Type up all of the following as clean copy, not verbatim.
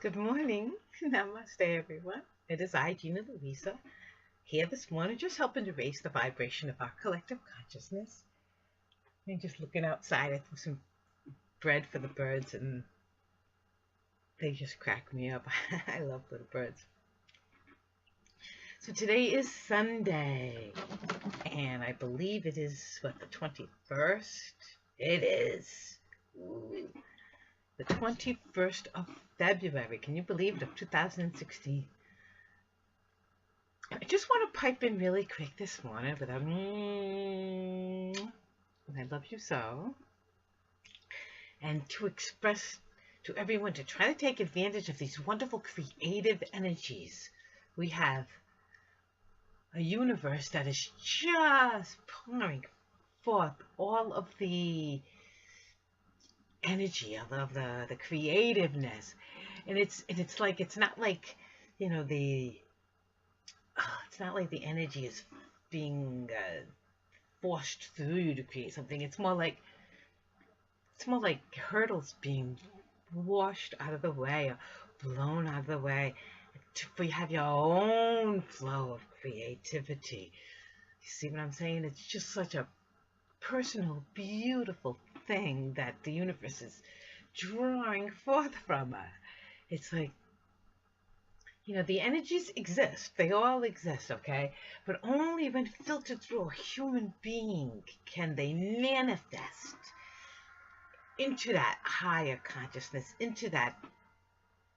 Good morning. Namaste, everyone. It is I, Gina Louisa, here this morning, just helping to raise the vibration of our collective consciousness. And just looking outside, I threw some bread for the birds, and they just crack me up. I love little birds. So today is Sunday, and I believe it is, the 21st? It is. Ooh. The 21st of February. Can you believe it? Of 2016. I just want to pipe in really quick this morning with a I love you so. And to express to everyone to try to take advantage of these wonderful creative energies. We have a universe that is just pouring forth all of the energy of the creativeness, and it's like, it's not like, you know, it's not like the energy is being forced through you to create something. It's more like hurdles being washed out of the way or blown out of the way for you have your own flow of creativity. You see what I'm saying? It's just such a personal, beautiful thing that the universe is drawing forth from us. It's like, you know, the energies exist. They all exist, okay? But only when filtered through a human being can they manifest into that higher consciousness, into that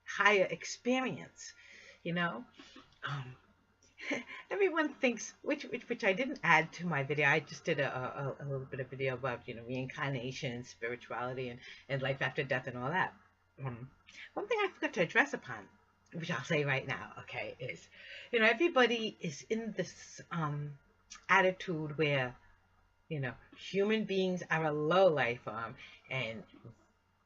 higher experience, you know? Everyone thinks, which I didn't add to my video. I just did a little bit of video about, you know, reincarnation, spirituality, and life after death and all that. One thing I forgot to address upon, which I'll say right now, okay, is, you know, everybody is in this attitude where, you know, human beings are a low life form, and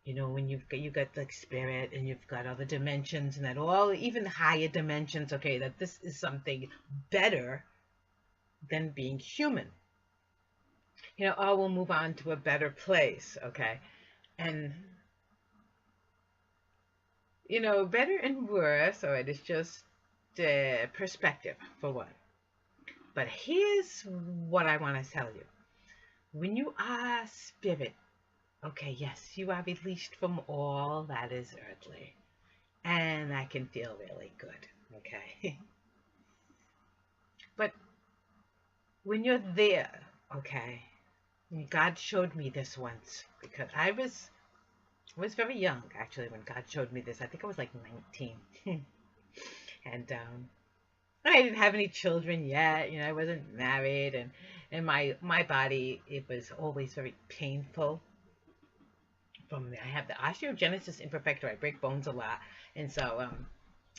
you know, when you got the spirit, and you've got other dimensions, and that all, even higher dimensions, okay, that this is something better than being human. You know, all will move on to a better place, okay? And, you know, better and worse, all right, it's just perspective, for one. But here's what I want to tell you. When you are spirit, okay, yes, you are released from all that is earthly. And that can feel really good, okay? But when you're there, okay, God showed me this once, because I was very young, actually, when God showed me this. I think I was like 19. And I didn't have any children yet, you know, I wasn't married, and my body, it was always very painful. I have the osteogenesis imperfecta. I break bones a lot, and so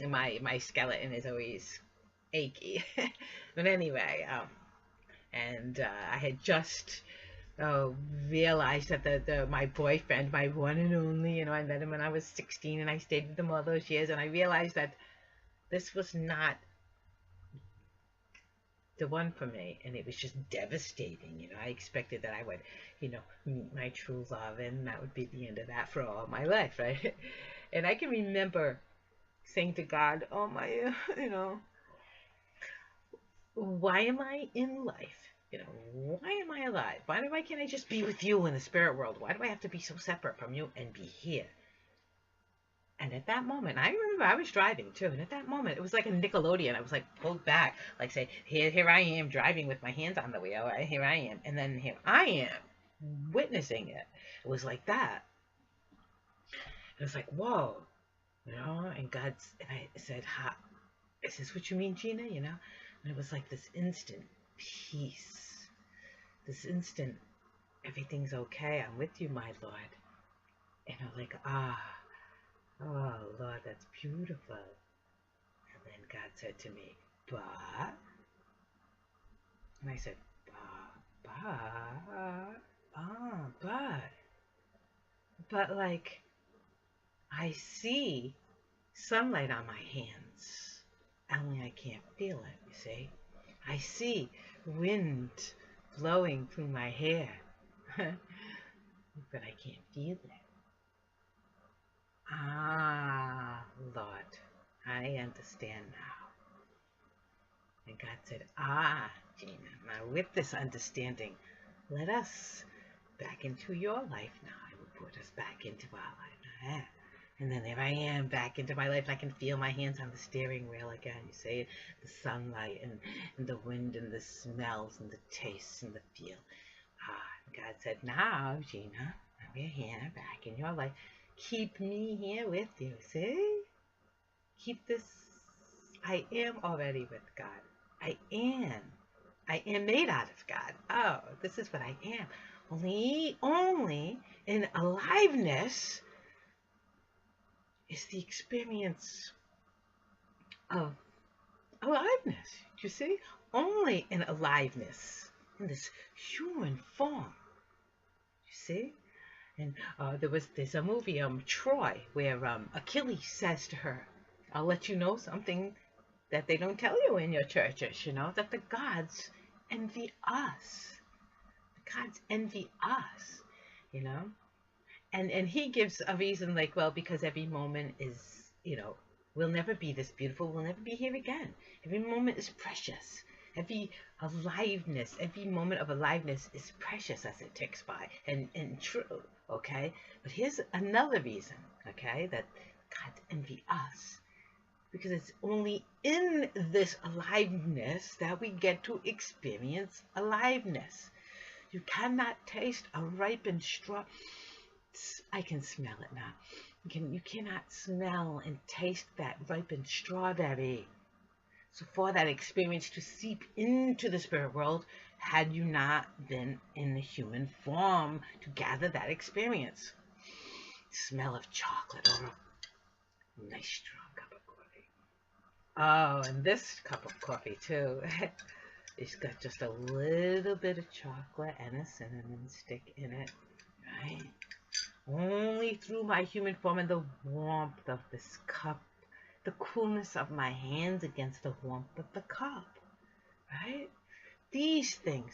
my skeleton is always achy. But anyway, I had just realized that my boyfriend, my one and only, you know, I met him when I was 16, and I stayed with him all those years, and I realized that this was not the one for me, and it was just devastating. You know, I expected that I would, you know, meet my true love, and that would be the end of that for all my life, right? And I can remember saying to God, oh my, you know, why am I in life? You know, why am I alive? Why can't I just be with you in the spirit world? Why do I have to be so separate from you and be here? And at that moment, I remember I was driving too, and at that moment, it was like a Nickelodeon. I was like pulled back, like say, here I am driving with my hands on the wheel, right? Here I am, and then here I am witnessing it. It was like that. It was like, whoa, you know. And and I said, is this what you mean, Gina? You know, and it was like this instant peace, this instant, everything's okay. I'm with you, my Lord. And I'm like, oh, Lord, that's beautiful. And then God said to me, but, and I said, but like, I see sunlight on my hands, only I can't feel it, you see. I see wind blowing through my hair, but I can't feel it. Ah, Lord, I understand now. And God said, ah, Gina, now with this understanding, let us back into your life now. I will put us back into our life. And then there I am back into my life. I can feel my hands on the steering wheel again. You say the sunlight and the wind and the smells and the tastes and the feel. God said, now, Gina, we're here back in your life. Keep me here with you. See? Keep this. I am already with God. I am. I am made out of God. Oh, this is what I am. Only in aliveness is the experience of aliveness. You see? Only in aliveness, in this human form. You see? And there's a movie, Troy, where Achilles says to her, I'll let you know something that they don't tell you in your churches, you know, that the gods envy us. The gods envy us, you know. And he gives a reason like, well, because every moment is, you know, we'll never be this beautiful. We'll never be here again. Every moment is precious. Every aliveness, every moment of aliveness is precious as it ticks by, and true, okay? But here's another reason, okay, that God envy us. Because it's only in this aliveness that we get to experience aliveness. You cannot taste a ripened straw. I can smell it now. You cannot smell and taste that ripened strawberry. So for that experience to seep into the spirit world, had you not been in the human form to gather that experience. Smell of chocolate or a nice strong cup of coffee. Oh, and this cup of coffee too. It's got just a little bit of chocolate and a cinnamon stick in it, right? Only through my human form and the warmth of this cup, the coolness of my hands against the warmth of the cup, right? These things,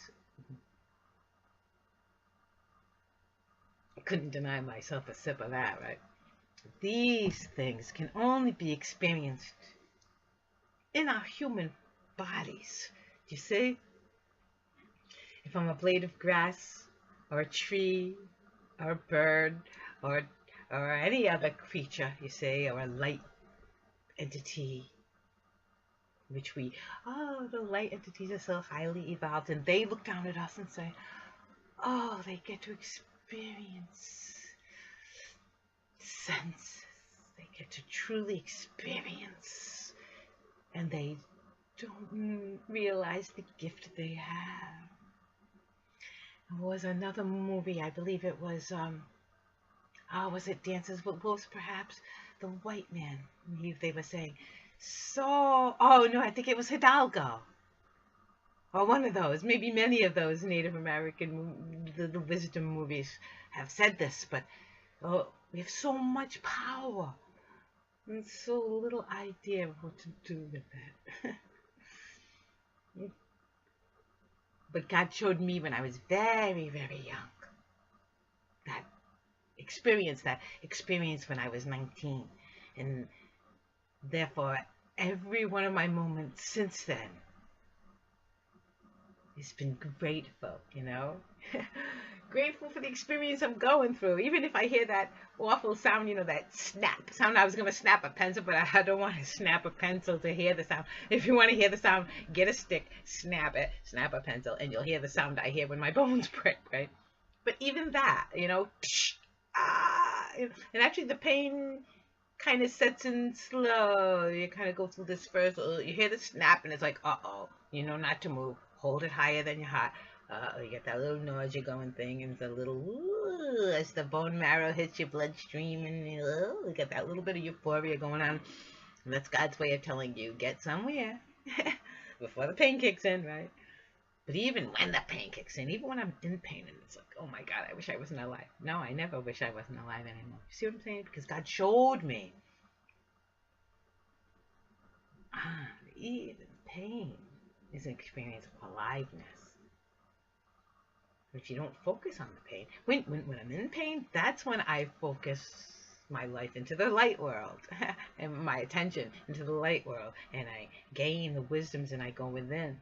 I couldn't deny myself a sip of that, right? These things can only be experienced in our human bodies. Do you see? If I'm a blade of grass, or a tree, or a bird, or any other creature, you see, or a light entity, which the light entities are so highly evolved, and they look down at us and say, oh, they get to experience senses. They get to truly experience, and they don't realize the gift they have. There was another movie, I believe it was, was it Dances with Wolves, perhaps? The white man, they were saying, I think it was Hidalgo. Or one of those, maybe many of those Native American, the wisdom movies have said this, but we have so much power and so little idea of what to do with that. But God showed me when I was very, very young that experience when I was 19. And therefore, every one of my moments since then has been grateful, you know? Grateful for the experience I'm going through. Even if I hear that awful sound, you know, that snap sound. I was going to snap a pencil, but I don't want to snap a pencil to hear the sound. If you want to hear the sound, get a stick, snap it, snap a pencil, and you'll hear the sound I hear when my bones break, right? But even that, you know, and actually the pain kind of sets in slow. You kind of go through this first, you hear the snap, and it's like, uh-oh, you know not to move. Hold it higher than your heart. You get that little nausea going thing, and it's a little, as the bone marrow hits your bloodstream, and you get that little bit of euphoria going on. And that's God's way of telling you, get somewhere before the pain kicks in, right? But even when the pain kicks in, even when I'm in pain, and it's like, oh my God, I wish I wasn't alive. No, I never wish I wasn't alive anymore. You see what I'm saying? Because God showed me. Even pain is an experience of aliveness. If you don't focus on the pain, when I'm in pain, that's when I focus my life into the light world and my attention into the light world, and I gain the wisdoms and I go within.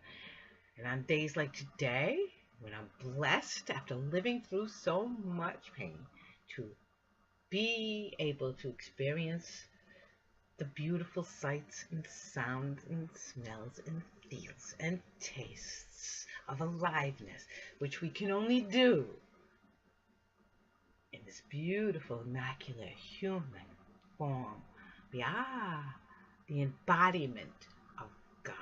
And on days like today, when I'm blessed after living through so much pain, to be able to experience the beautiful sights and sounds and smells and feels and tastes of aliveness, which we can only do in this beautiful, immaculate human form. We are the embodiment of God.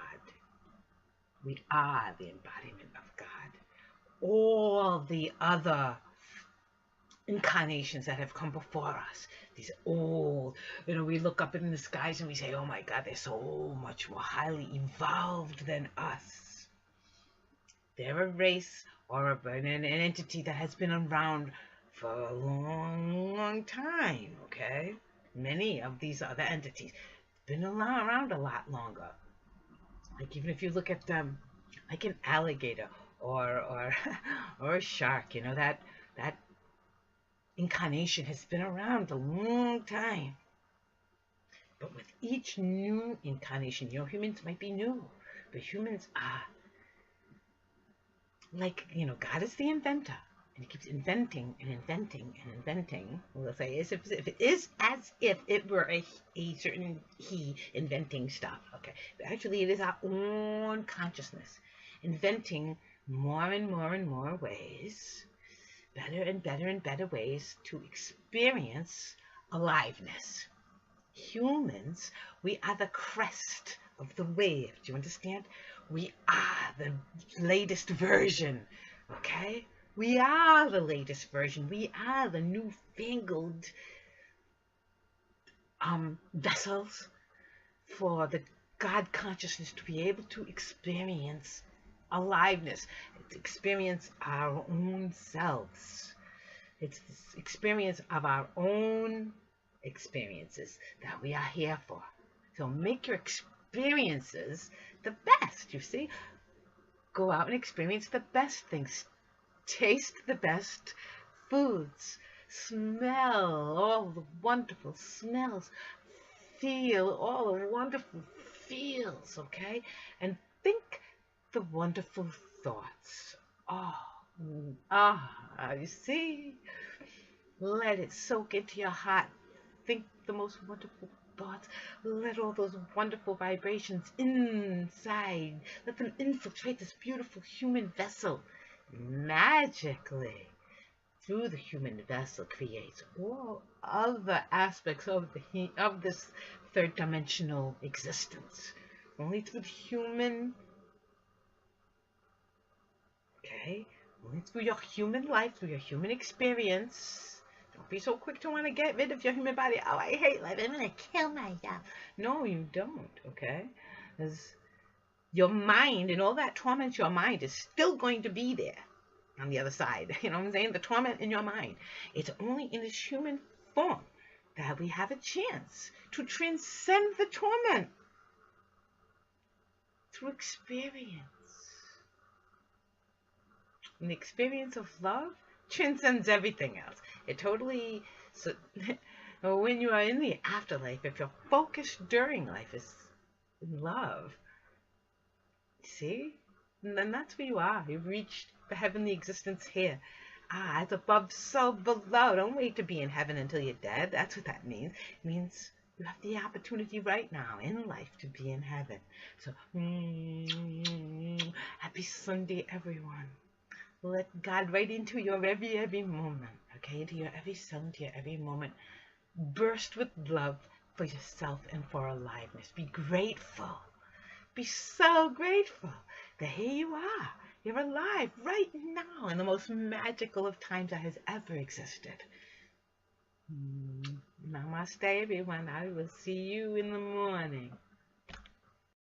We are the embodiment of God. All the other incarnations that have come before us, these old, we look up in the skies and we say, oh my God, they're so much more highly evolved than us. They're a race or an entity that has been around for a long, long time, okay? Many of these other entities have been around a lot longer. Like even if you look at them, like an alligator or a shark, that incarnation has been around a long time. But with each new incarnation, humans might be new, but humans are like, God is the inventor, and he keeps inventing and inventing and inventing. We'll say if it is as if it were a certain he inventing stuff, okay? But actually, it is our own consciousness inventing more and more and more ways, better and better and better ways to experience aliveness. Humans, we are the crest of the wave. Do you understand? We are the latest version, okay? We are the latest version. We are the newfangled vessels for the God consciousness to be able to experience aliveness. It's experience our own selves. It's this experience of our own experiences that we are here for. So make your experiences the best, you see. Go out and experience the best things. Taste the best foods. Smell all the wonderful smells. Feel all the wonderful feels, okay? And think the wonderful thoughts. You see? Let it soak into your heart. Think the most wonderful thoughts. Let all those wonderful vibrations inside, let them infiltrate this beautiful human vessel. Magically, through the human vessel, creates all other aspects of this third dimensional existence. Only through the human, okay? Only through your human life, through your human experience. Don't be so quick to want to get rid of your human body. Oh, I hate life. I'm going to kill myself. No, you don't, okay? Because your mind and all that torment, your mind is still going to be there on the other side. You know what I'm saying? The torment in your mind. It's only in this human form that we have a chance to transcend the torment through experience. And the experience of love transcends everything else. It totally, so when you are in the afterlife, if your focus during life is in love, see, and then that's where you are. You've reached the heavenly existence here. As above, so below. Don't wait to be in heaven until you're dead. That's what that means. It means you have the opportunity right now in life to be in heaven. So, happy Sunday, everyone. Let God right into your every moment, okay? Into your every cell, into your every moment. Burst with love for yourself and for aliveness. Be grateful. Be so grateful that here you are. You're alive right now in the most magical of times that has ever existed. Namaste, everyone. I will see you in the morning.